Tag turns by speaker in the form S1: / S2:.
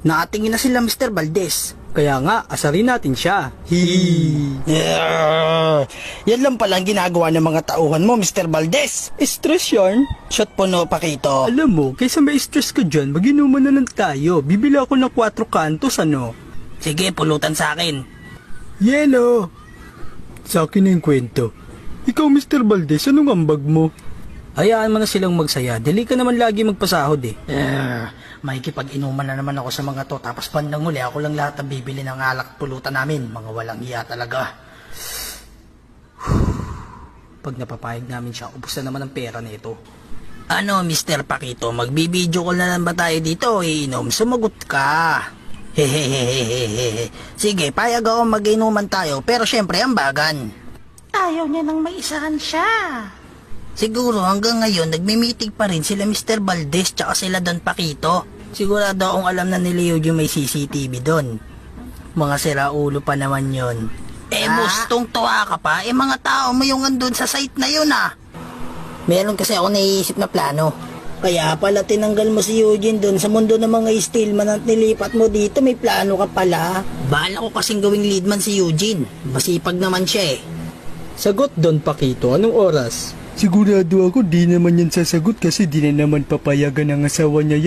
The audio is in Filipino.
S1: Nakatingin na sila Mr. Valdez.
S2: Kaya nga, asarin natin siya.
S1: Yan lang palang ginagawa ng mga tauhan mo, Mr. Valdez.
S2: Stress yarn?
S1: Shot puno, Pakito.
S2: Alam mo, kaysa may stress ka dyan, mag-inuman na lang tayo. Bibili ako ng 4 kantos, ano?
S1: Sige, pulutan sa akin.
S2: Yelo! Sa akin na yung kwento. Ikaw, Mr. Valdez, anong ambag mo? Hayaan mo na silang magsaya. Dili ka naman lagi magpasahod eh.
S1: Makikipag-inuman na naman ako sa mga to. Tapos bandang huli, ako lang lahat ang bibili ng alak at pulutan namin. Mga walang hiya talaga.
S2: Pag napapayag namin siya, ubos na naman ang pera nito.
S1: Ano, Mr. Pakito, magbibideo call na lang ba tayo dito? Iinom, sumagot ka. Hehehehehe. Sige, payag ako mag-inuman tayo, pero syempre ambagan. Ayaw niya nang maisahan siya. Siguro hanggang ngayon, nagmi-meeting pa rin sila Mr. Valdez tsaka sila Don Pakito. Sigurado akong alam na ni Leo yung may CCTV doon. Mga siraulo pa naman yon. Mustong tuwa ka pa, mga tao mo yung andun sa site na yun Meron kasi ako naiisip na plano. Kaya pala tinanggal mo si Eugene doon sa mundo ng mga steelman at nilipat mo dito, may plano ka pala. Bahala ko kasing gawing leadman si Eugene. Masipag naman siya
S2: Sagot Don Pakito, anong oras? Sigurado ako di naman yan sasagot kasi di na naman papayagan ng asawa niya yan.